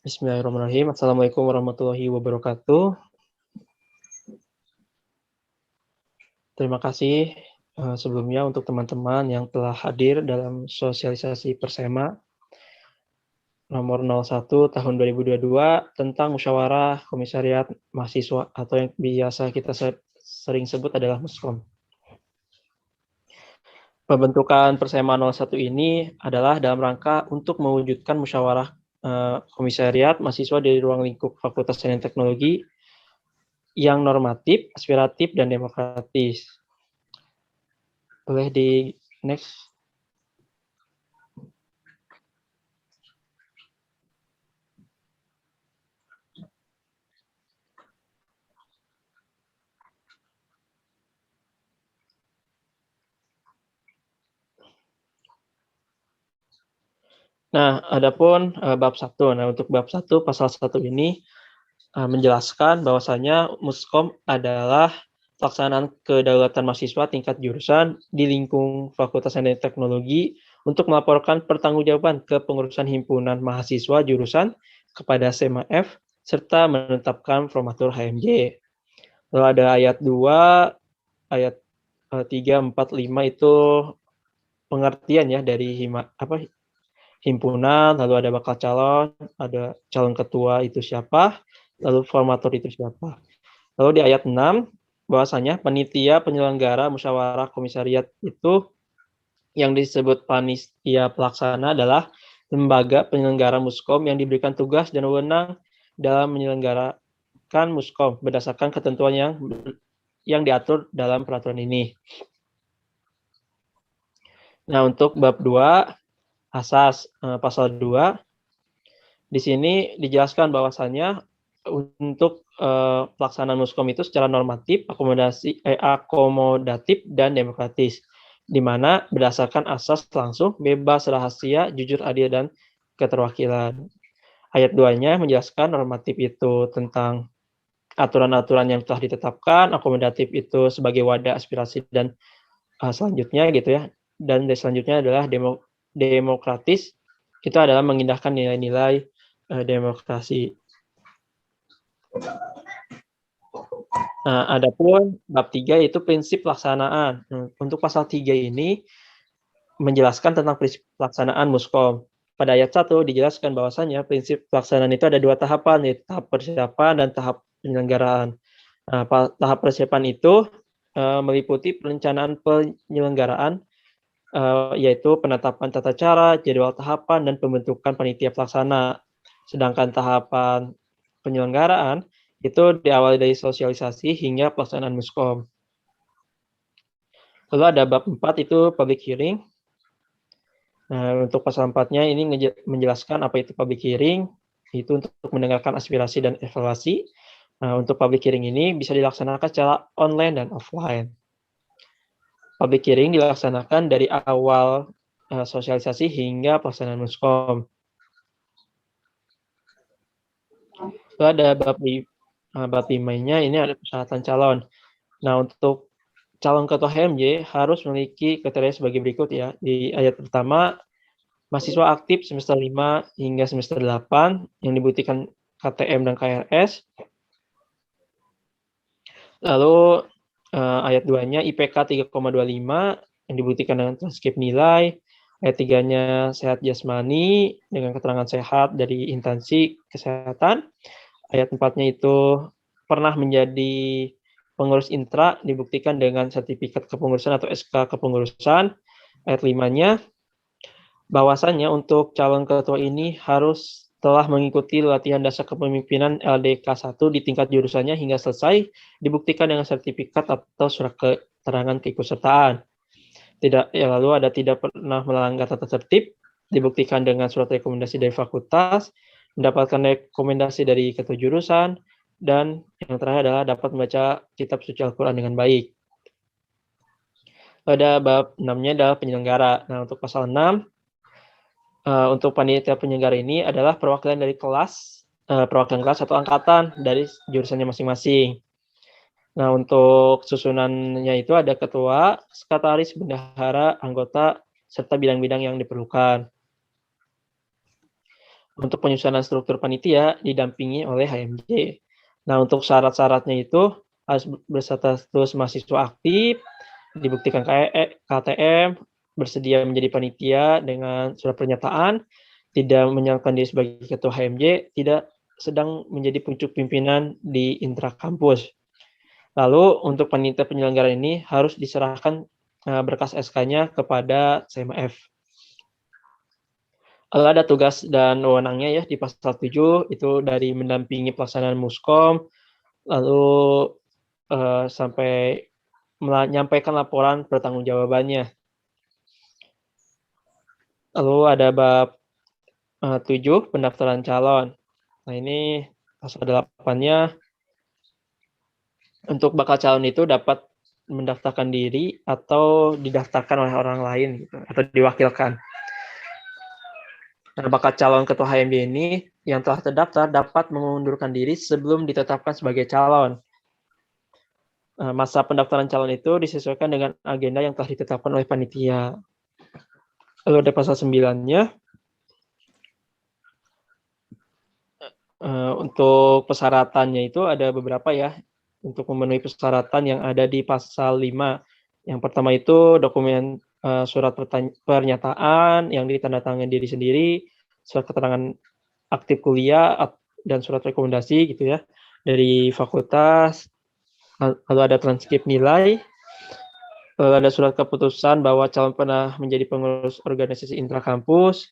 Bismillahirrahmanirrahim. Assalamualaikum warahmatullahi wabarakatuh. Terima kasih sebelumnya untuk teman-teman yang telah hadir dalam sosialisasi Persema nomor 01 tahun 2022 tentang musyawarah komisariat mahasiswa atau yang biasa kita sering sebut adalah Muskom. Pembentukan Persema 01 ini adalah dalam rangka untuk mewujudkan musyawarah komisariat mahasiswa di ruang lingkup Fakultas Sains dan Teknologi yang normatif, aspiratif, dan demokratis. Boleh di next. Nah, adapun bab 1. Nah, untuk bab 1 pasal 1 ini menjelaskan bahwasanya Muskom adalah pelaksanaan kedaulatan mahasiswa tingkat jurusan di lingkung Fakultas Sains dan Teknologi untuk melaporkan pertanggungjawaban ke pengurusan himpunan mahasiswa jurusan kepada SEMAF serta menetapkan formatur HMJ. Lalu ada ayat 2, ayat 3, 4, 5 itu pengertian ya dari himpunan, lalu ada bakal calon, ada calon ketua itu siapa, lalu formatur itu siapa. Lalu di ayat 6, bahwasanya panitia penyelenggara musyawarah komisariat itu yang disebut panitia pelaksana adalah lembaga penyelenggara Muskom yang diberikan tugas dan wewenang dalam menyelenggarakan Muskom berdasarkan ketentuan yang diatur dalam peraturan ini. Nah, untuk bab 2, asas pasal 2, di sini dijelaskan bahwasannya untuk pelaksanaan Muskom itu secara normatif, akomodatif, dan demokratis, di mana berdasarkan asas langsung, bebas, rahasia, jujur, adil, dan keterwakilan. Ayat 2-nya menjelaskan normatif itu tentang aturan-aturan yang telah ditetapkan, akomodatif itu sebagai wadah aspirasi dan selanjutnya gitu ya. Dan selanjutnya adalah demokratis, itu adalah mengindahkan nilai-nilai demokrasi. Nah, adapun bab 3 itu prinsip pelaksanaan. Untuk pasal 3 ini menjelaskan tentang prinsip pelaksanaan Muskom. Pada ayat 1 dijelaskan bahwasanya prinsip pelaksanaan itu ada 2 tahapan, yaitu tahap persiapan dan tahap penyelenggaraan. Nah, tahap persiapan itu meliputi perencanaan penyelenggaraan, yaitu penetapan tata cara, jadwal tahapan, dan pembentukan panitia pelaksana. Sedangkan tahapan penyelenggaraan itu diawali dari sosialisasi hingga pelaksanaan Muskom. Lalu ada bab 4 itu public hearing. Nah, untuk pasal 4-nya ini menjelaskan apa itu public hearing, itu untuk mendengarkan aspirasi dan evaluasi. Nah, untuk public hearing ini bisa dilaksanakan secara online dan offline. Public hearing dilaksanakan dari awal sosialisasi hingga pelaksanaan Muskom. Lalu ada bab 5-nya ini ada persyaratan calon. Nah, untuk calon ketua HMJ harus memiliki kriteria sebagai berikut ya. Di ayat pertama, mahasiswa aktif semester 5 hingga semester 8 yang dibuktikan KTM dan KRS. Lalu ayat 2-nya IPK 3,25 yang dibuktikan dengan transkrip nilai. Ayat 3-nya sehat jasmani dengan keterangan sehat dari instansi kesehatan. Ayat 4-nya itu pernah menjadi pengurus intra dibuktikan dengan sertifikat kepengurusan atau SK kepengurusan. Ayat 5-nya bahwasannya untuk calon ketua ini harus telah mengikuti latihan dasar kepemimpinan LDK 1 di tingkat jurusannya hingga selesai, dibuktikan dengan sertifikat atau surat keterangan keikutsertaan. Lalu ada tidak pernah melanggar tata tertib, dibuktikan dengan surat rekomendasi dari fakultas, mendapatkan rekomendasi dari ketua jurusan, dan yang terakhir adalah dapat membaca kitab suci Al-Quran dengan baik. Pada bab 6-nya adalah penyelenggara. Nah, untuk pasal 6, untuk panitia penyelenggara ini adalah perwakilan dari kelas, perwakilan kelas atau angkatan dari jurusannya masing-masing. Nah, untuk susunannya itu ada ketua, sekretaris, bendahara, anggota, serta bidang-bidang yang diperlukan. Untuk penyusunan struktur panitia didampingi oleh HMJ. Nah, untuk syarat-syaratnya itu harus berstatus mahasiswa aktif, dibuktikan KTM, bersedia menjadi panitia dengan surat pernyataan, tidak menyalahkan diri sebagai ketua HMJ, tidak sedang menjadi pucuk pimpinan di intrakampus. Lalu untuk panitia penyelenggara ini harus diserahkan berkas SK-nya kepada CMF. Lalu ada tugas dan wewenangnya ya di pasal 7 itu dari mendampingi pelaksanaan Muskom, lalu sampai menyampaikan laporan pertanggungjawabannya. Lalu ada bab 7 pendaftaran calon. Nah ini pasal 8-nya untuk bakal calon itu dapat mendaftarkan diri atau didaftarkan oleh orang lain gitu, atau diwakilkan. Nah, bakal calon ketua HMJ ini yang telah terdaftar dapat mengundurkan diri sebelum ditetapkan sebagai calon. Masa pendaftaran calon itu disesuaikan dengan agenda yang telah ditetapkan oleh panitia. Lalu ada pasal 9-nya. Untuk persyaratannya itu ada beberapa ya, untuk memenuhi persyaratan yang ada di pasal 5. Yang pertama itu dokumen surat pernyataan yang ditandatangani diri sendiri, surat keterangan aktif kuliah, dan surat rekomendasi gitu ya, dari fakultas, lalu ada transkrip nilai, lalu ada surat keputusan bahwa calon pernah menjadi pengurus organisasi intrakampus.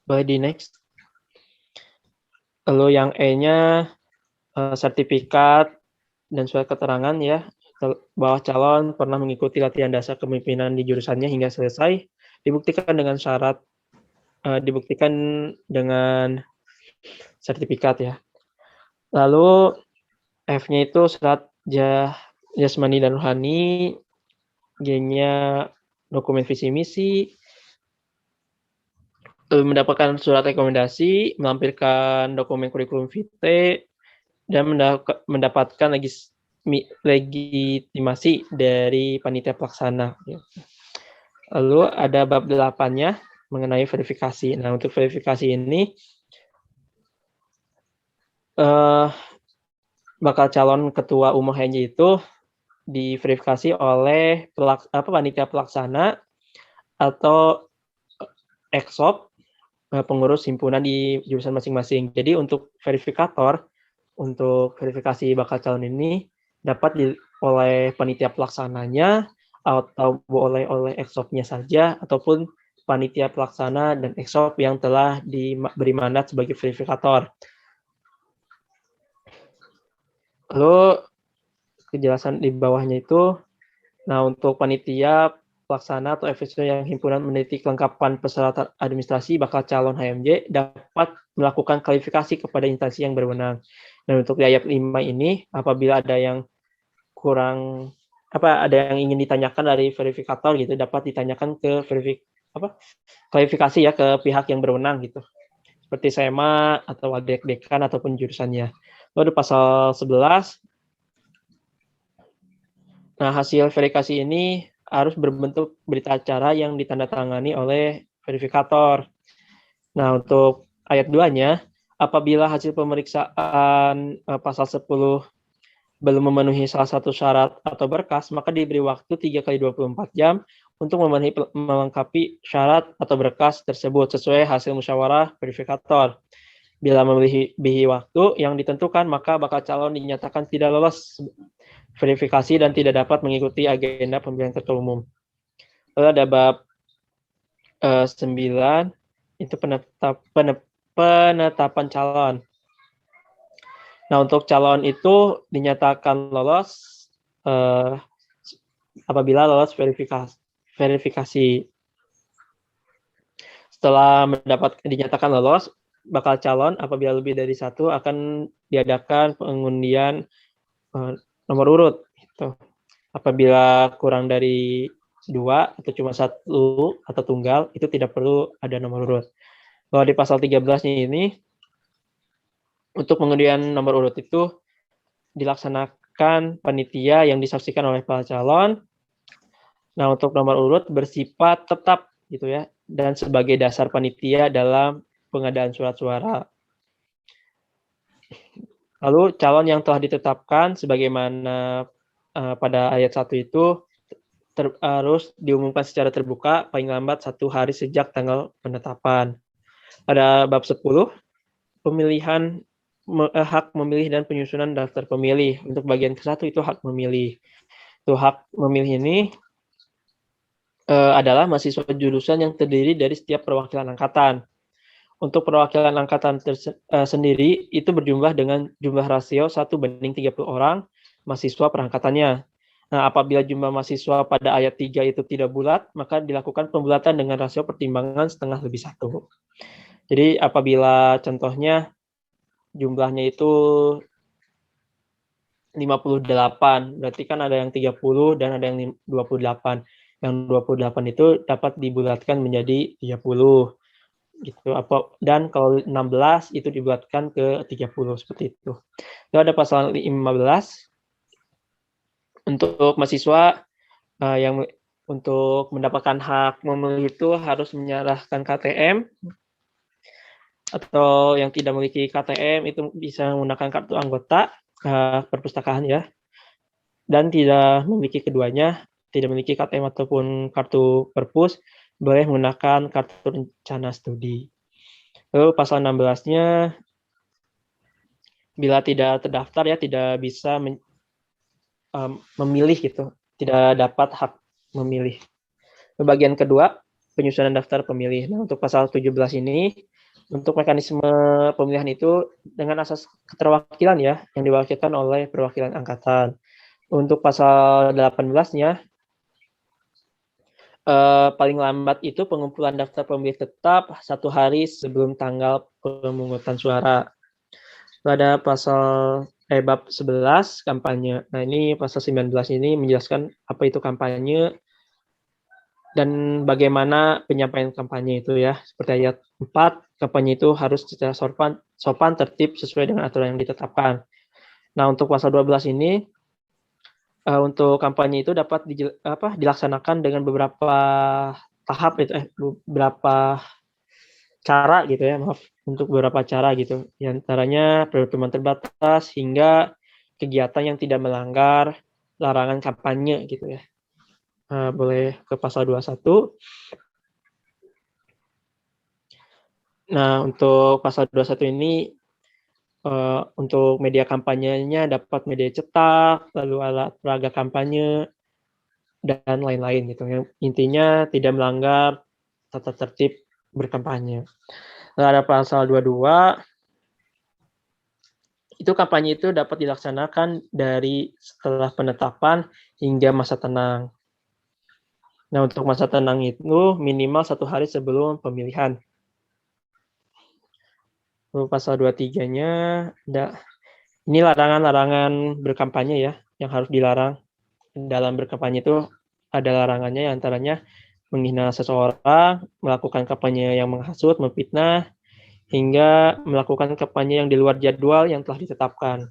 Boleh di next. Lalu yang E-nya sertifikat dan surat keterangan ya bahwa calon pernah mengikuti latihan dasar kepemimpinan di jurusannya hingga selesai, dibuktikan dengan sertifikat ya. Lalu F-nya itu surat jasmani dan rohani, G-nya dokumen visi misi, mendapatkan surat rekomendasi, melampirkan dokumen kurikulum vitae, dan mendapatkan legitimasi dari panitia pelaksana. Lalu ada bab 8-nya mengenai verifikasi. Nah, untuk verifikasi ini bakal calon ketua umum HMJ itu diverifikasi oleh panitia pelaksana atau EXOP, pengurus himpunan di jurusan masing-masing. Jadi untuk verifikator, untuk verifikasi bakal calon ini dapat oleh panitia pelaksananya atau oleh EXOP-nya saja ataupun panitia pelaksana dan EXOP yang telah diberi mandat sebagai verifikator. Lalu kejelasan di bawahnya itu, nah untuk panitia pelaksana atau FSO yang himpunan meneliti kelengkapan persyaratan administrasi bakal calon HMJ dapat melakukan klarifikasi kepada instansi yang berwenang. Dan untuk di ayat 5 ini, apabila ada yang kurang ada yang ingin ditanyakan dari verifikator gitu, dapat ditanyakan ke klarifikasi ya ke pihak yang berwenang gitu. Seperti SEMA atau Wadek Dekan ataupun jurusannya. Lalu pasal 11. Nah, hasil verifikasi ini harus berbentuk berita acara yang ditandatangani oleh verifikator. Nah, untuk ayat 2-nya, apabila hasil pemeriksaan pasal 10 belum memenuhi salah satu syarat atau berkas, maka diberi waktu 3x24 jam untuk melengkapi syarat atau berkas tersebut sesuai hasil musyawarah verifikator. Bila melebihi waktu yang ditentukan, maka bakal calon dinyatakan tidak lolos verifikasi dan tidak dapat mengikuti agenda pemilihan ketua umum. Lalu ada bab 9, itu penetapan calon. Nah, untuk calon itu dinyatakan lolos apabila lolos verifikasi. Setelah dinyatakan lolos, bakal calon apabila lebih dari 1 akan diadakan pengundian nomor urut. Gitu. Apabila kurang dari 2 atau cuma 1 atau tunggal, itu tidak perlu ada nomor urut. Kalau di pasal 13-nya ini, untuk pengundian nomor urut itu dilaksanakan panitia yang disaksikan oleh para calon. Nah, untuk nomor urut bersifat tetap gitu ya, dan sebagai dasar panitia dalam pengadaan surat suara. Lalu calon yang telah ditetapkan sebagaimana pada ayat 1 itu harus diumumkan secara terbuka paling lambat 1 hari sejak tanggal penetapan. Pada bab 10, pemilihan hak memilih dan penyusunan daftar pemilih. Untuk bagian ke-1 itu hak memilih. Itu hak memilih ini adalah mahasiswa jurusan yang terdiri dari setiap perwakilan angkatan. Untuk perwakilan angkatan sendiri itu berjumlah dengan jumlah rasio 1:30 orang mahasiswa per angkatannya. Nah, apabila jumlah mahasiswa pada ayat 3 itu tidak bulat, maka dilakukan pembulatan dengan rasio pertimbangan setengah lebih 1. Jadi apabila contohnya jumlahnya itu 58, berarti kan ada yang 30 dan ada yang 28. Yang 28 itu dapat dibulatkan menjadi 30. Gitu, dan kalau 16 itu dibuatkan ke 30 seperti itu. Itu ada pasal 15 untuk mahasiswa yang untuk mendapatkan hak memilih itu harus menyerahkan KTM, atau yang tidak memiliki KTM itu bisa menggunakan kartu anggota perpustakaan ya, dan tidak memiliki keduanya, tidak memiliki KTM ataupun kartu perpus, boleh menggunakan kartu rencana studi. Lalu pasal 16-nya, bila tidak terdaftar ya tidak bisa memilih gitu, tidak dapat hak memilih. Bagian kedua, penyusunan daftar pemilih. Nah, untuk pasal 17 ini, untuk mekanisme pemilihan itu dengan asas keterwakilan ya, yang diwakilkan oleh perwakilan angkatan. Untuk pasal 18-nya, paling lambat itu pengumpulan daftar pemilih tetap 1 hari sebelum tanggal pemungutan suara. Pada pasal bab 11 kampanye. Nah, ini pasal 19 ini menjelaskan apa itu kampanye dan bagaimana penyampaian kampanye itu ya. Seperti ayat 4, kampanye itu harus secara sopan, tertib sesuai dengan aturan yang ditetapkan. Nah, untuk pasal 12 ini untuk kampanye itu dapat dilaksanakan dengan beberapa tahap beberapa cara gitu ya, untuk beberapa cara gitu. Di antaranya pertemuan terbatas hingga kegiatan yang tidak melanggar larangan kampanye gitu ya. Boleh ke pasal 21. Nah, untuk pasal 21 ini untuk media kampanyenya dapat media cetak, lalu alat peraga kampanye, dan lain-lain gitu. Yang intinya tidak melanggar tata tertib berkampanye. Lalu ada pasal 22, itu kampanye itu dapat dilaksanakan dari setelah penetapan hingga masa tenang. Nah, untuk masa tenang itu minimal 1 hari sebelum pemilihan. Lalu pasal 23-nya ini larangan-larangan berkampanye ya, yang harus dilarang. Dalam berkampanye itu ada larangannya, antaranya menghina seseorang, melakukan kampanye yang menghasut, memfitnah, hingga melakukan kampanye yang di luar jadwal yang telah ditetapkan.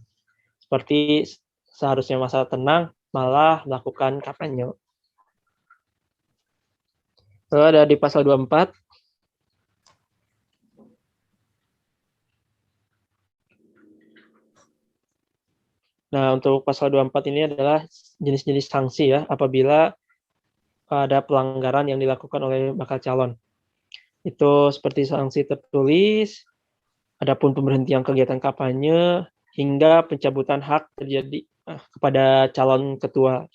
Seperti seharusnya masa tenang, malah melakukan kampanye. Lalu ada di pasal 24. Nah, untuk pasal 24 ini adalah jenis-jenis sanksi ya, apabila ada pelanggaran yang dilakukan oleh bakal calon. Itu seperti sanksi tertulis, adapun pemberhentian kegiatan kampanye, hingga pencabutan hak terjadi kepada calon ketua.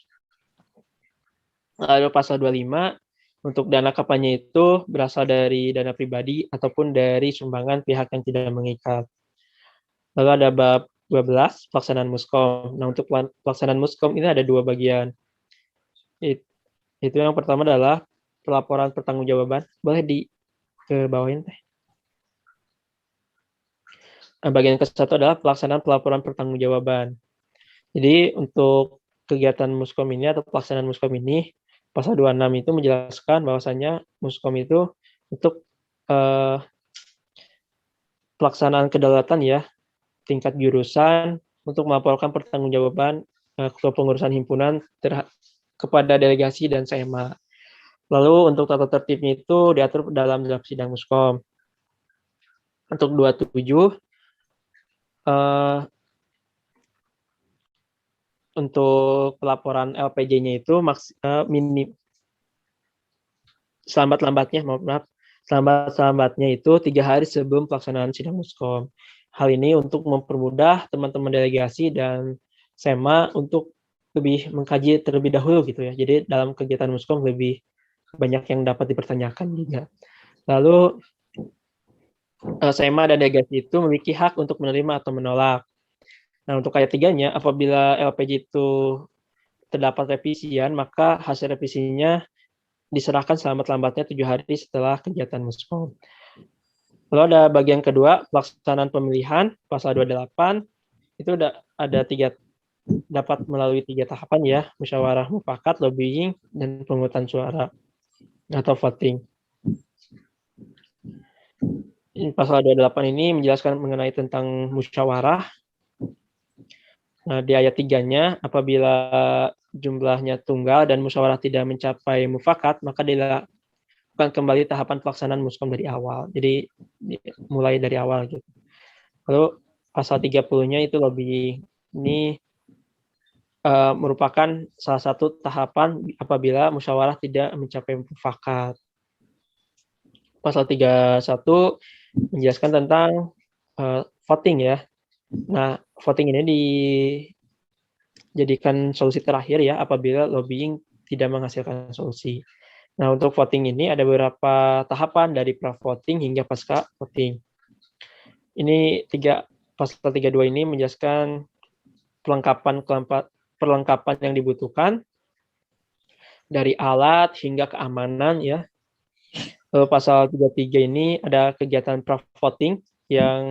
Lalu pasal 25, untuk dana kampanye itu berasal dari dana pribadi ataupun dari sumbangan pihak yang tidak mengikat. Lalu ada bab 12, pelaksanaan muskom. Nah, untuk pelaksanaan muskom ini ada 2 bagian. Itu yang pertama adalah pelaporan pertanggungjawaban. Boleh ke bawahin teh. Bagian ke-1 adalah pelaksanaan pelaporan pertanggungjawaban. Jadi untuk kegiatan muskom ini atau pelaksanaan muskom ini, pasal 26 itu menjelaskan bahwasanya muskom itu untuk pelaksanaan kedaulatan ya, tingkat jurusan untuk melaporkan pertanggungjawaban ketua pengurusan himpunan kepada delegasi dan SMA. Lalu untuk tata tertibnya itu diatur dalam sidang muskom. Untuk 27, untuk pelaporan LPJ-nya itu selambat-lambatnya itu 3 hari sebelum pelaksanaan sidang muskom. Hal ini untuk mempermudah teman-teman delegasi dan SEMA untuk lebih mengkaji terlebih dahulu gitu ya. Jadi dalam kegiatan muskom lebih banyak yang dapat dipertanyakan juga. Lalu SEMA dan delegasi itu memiliki hak untuk menerima atau menolak. Nah, untuk ayat 3-nya, apabila LPJ itu terdapat revisian, maka hasil revisinya diserahkan selambat-lambatnya 7 hari setelah kegiatan muskom. Lalu ada bagian kedua, pelaksanaan pemilihan, pasal 28, itu ada 3, dapat melalui 3 tahapan ya, musyawarah mufakat, lobbying, dan pemungutan suara atau voting. Pasal 28 ini menjelaskan mengenai tentang musyawarah. Nah, di ayat 3-nya, apabila jumlahnya tunggal dan musyawarah tidak mencapai mufakat, maka dilakukan kembali tahapan pelaksanaan muskom dari awal. Jadi mulai dari awal gitu. Lalu pasal 30-nya itu lobbying. Ini merupakan salah satu tahapan apabila musyawarah tidak mencapai mufakat. Pasal 31 menjelaskan tentang voting ya. Nah, voting ini dijadikan solusi terakhir ya apabila lobbying tidak menghasilkan solusi. Nah, untuk voting ini ada beberapa tahapan dari pra-voting hingga pasca voting. Ini pasal 32 ini menjelaskan perlengkapan yang dibutuhkan dari alat hingga keamanan ya. Lalu pasal 33 ini ada kegiatan pra-voting yang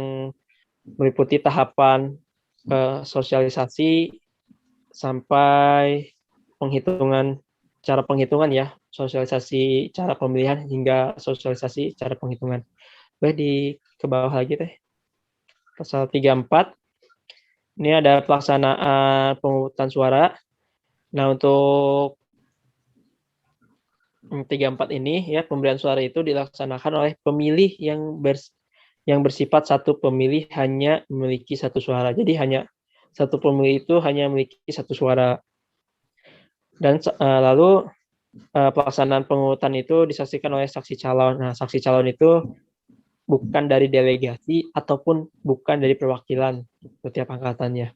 meliputi tahapan sosialisasi sampai cara penghitungan ya, sosialisasi cara pemilihan hingga sosialisasi cara penghitungan. Boleh ke bawah lagi teh. Pasal 34 ini ada pelaksanaan pemungutan suara. Nah, untuk 34 ini ya, pemberian suara itu dilaksanakan oleh pemilih yang bersifat satu pemilih hanya memiliki satu suara. Jadi hanya satu pemilih itu hanya memiliki satu suara. Dan lalu pelaksanaan pemungutan itu disaksikan oleh saksi calon. Nah, saksi calon itu bukan dari delegasi ataupun bukan dari perwakilan setiap angkatannya.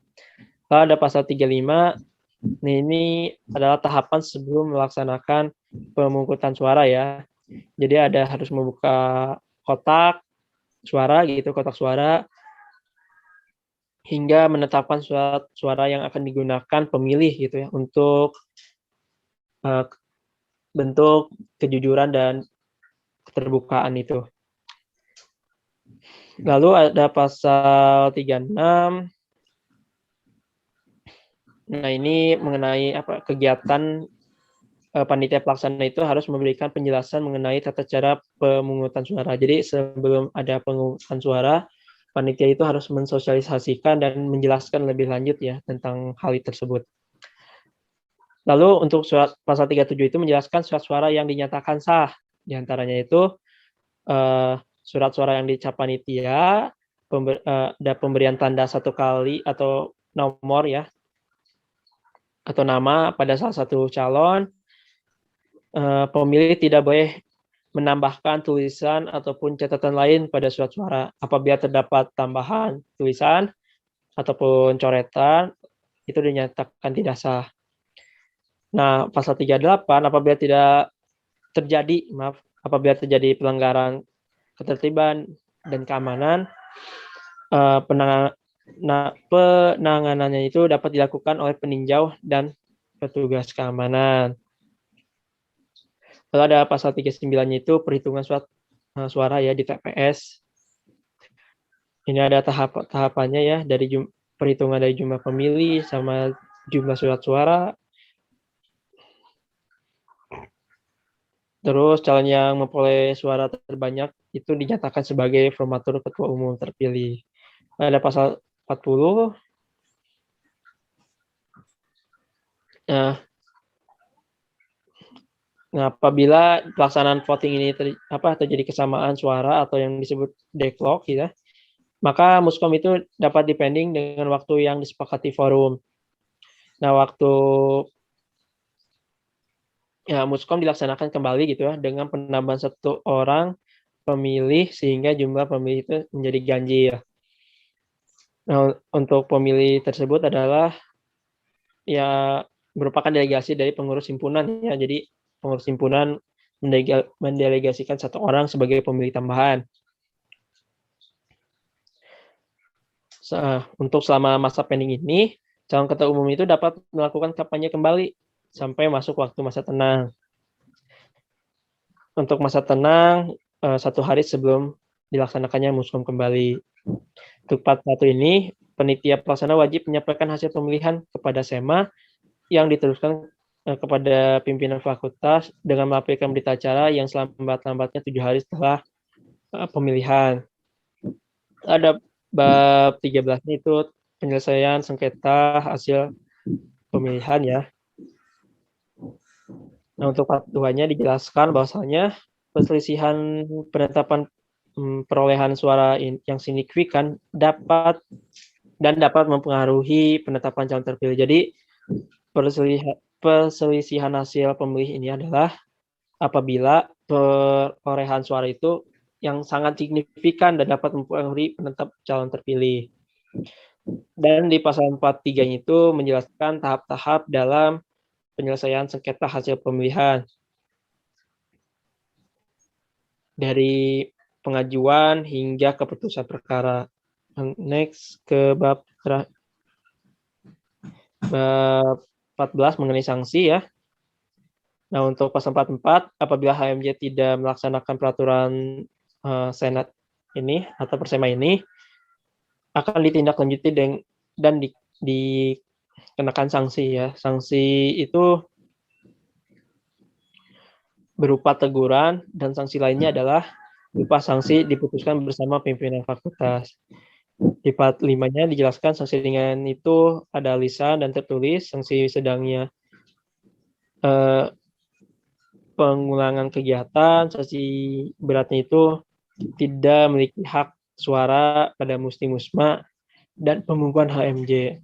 Lalu ada pasal 35. Ini adalah tahapan sebelum melaksanakan pemungutan suara ya. Jadi harus membuka kotak suara gitu, kotak suara, hingga menetapkan suara yang akan digunakan pemilih gitu ya untuk bentuk kejujuran dan keterbukaan itu. Lalu ada pasal 36. Nah, ini mengenai kegiatan panitia pelaksana itu harus memberikan penjelasan mengenai tata cara pemungutan suara. Jadi sebelum ada pemungutan suara, panitia itu harus mensosialisasikan dan menjelaskan lebih lanjut ya tentang hal tersebut. Lalu untuk pasal 37 itu menjelaskan surat suara yang dinyatakan sah. Di antaranya itu surat suara yang dicap panitia, ada pemberian tanda 1 kali atau nomor ya, atau nama pada salah satu calon. Pemilih tidak boleh menambahkan tulisan ataupun catatan lain pada surat suara. Apabila terdapat tambahan tulisan ataupun coretan, itu dinyatakan tidak sah. Nah, pasal 38 apabila terjadi pelanggaran ketertiban dan keamanan, penanganannya itu dapat dilakukan oleh peninjau dan petugas keamanan. Lalu ada pasal 39-nya itu perhitungan suara ya di TPS. Ini ada tahapannya ya, dari perhitungan dari jumlah pemilih sama jumlah surat suara. Terus calon yang memperoleh suara terbanyak itu dinyatakan sebagai formatur ketua umum terpilih. Ada pasal 40. Nah, apabila pelaksanaan voting ini terjadi kesamaan suara atau yang disebut deadlock ya, maka Muskom itu dapat dipending dengan waktu yang disepakati forum. Nah, Muskom dilaksanakan kembali gitu ya dengan penambahan 1 orang pemilih sehingga jumlah pemilih itu menjadi ganjil. Nah, untuk pemilih tersebut adalah ya merupakan delegasi dari pengurus himpunan ya. Jadi pengurus himpunan mendelegasikan 1 orang sebagai pemilih tambahan. Untuk selama masa pending ini, calon ketua umum itu dapat melakukan kampanye kembali sampai masuk waktu masa tenang. Untuk masa tenang, 1 hari sebelum dilaksanakannya Muskom kembali. Untuk part 1 ini, panitia pelaksana wajib menyampaikan hasil pemilihan kepada SEMA yang diteruskan kepada pimpinan fakultas dengan melampirkan berita acara yang selambat-lambatnya 7 hari setelah pemilihan. Ada bab 13-nya itu penyelesaian sengketa hasil pemilihan ya. Nah, untuk part 2-nya dijelaskan bahwasanya perselisihan penetapan perolehan suara yang signifikan dapat mempengaruhi penetapan calon terpilih. Jadi perselisihan hasil pemilih ini adalah apabila perolehan suara itu yang sangat signifikan dan dapat mempengaruhi penetap calon terpilih. Dan di pasal 43 itu menjelaskan tahap-tahap dalam penyelesaian sengketa hasil pemilihan. Dari pengajuan hingga keputusan perkara. Next ke bab 14 mengenai sanksi ya. Nah, untuk pasal 44 apabila HMJ tidak melaksanakan peraturan Senat ini atau Persema ini akan ditindaklanjuti dan dikenakan sanksi ya. Sanksi itu berupa teguran dan sanksi lainnya adalah berupa sanksi diputuskan bersama pimpinan fakultas. Di part 5-nya dijelaskan sanksi ringan itu ada lisan dan tertulis, sanksi sedangnya pengulangan kegiatan, sanksi beratnya itu tidak memiliki hak suara pada Musti-Musma dan pembukuan HMJ.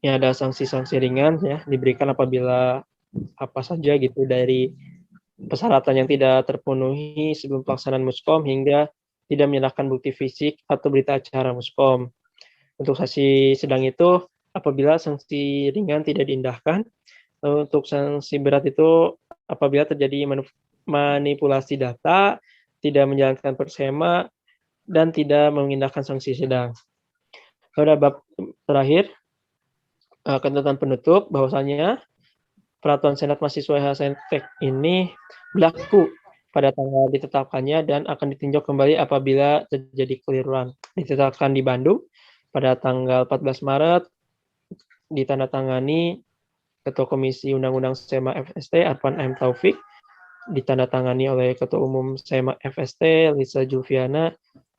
Ini ada sanksi-sanksi ringan ya diberikan apabila apa saja gitu dari persyaratan yang tidak terpenuhi sebelum pelaksanaan Muskom hingga tidak menyerahkan bukti fisik atau berita acara Muskom. Untuk sanksi sedang itu apabila sanksi ringan tidak diindahkan. Untuk sanksi berat itu apabila terjadi manipulasi data, tidak menjalankan Persema, dan tidak mengindahkan sanksi sedang. Pada bab terakhir, ketentuan penutup bahwasanya peraturan Senat Mahasiswa HSNTEK ini berlaku pada tanggal ditetapkannya dan akan ditinjau kembali apabila terjadi kekeliruan. Ditetapkan di Bandung pada tanggal 14 Maret, ditandatangani Ketua Komisi Undang-Undang SEMA FST Arfan M. Taufik, ditandatangani oleh Ketua Umum SEMA FST Lisa Julfiana,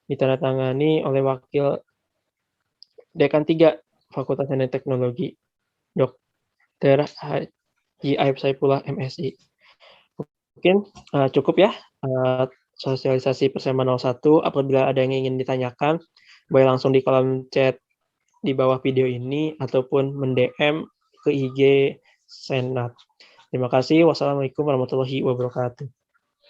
ditandatangani oleh Wakil Dekan 3 Fakultas Sains Teknologi Dr. Haji Aib Saifullah MSI. Mungkin cukup ya sosialisasi Persema 01. Apabila ada yang ingin ditanyakan, boleh langsung di kolom chat di bawah video ini ataupun mend-DM ke IG Senat. Terima kasih. Wassalamualaikum warahmatullahi wabarakatuh.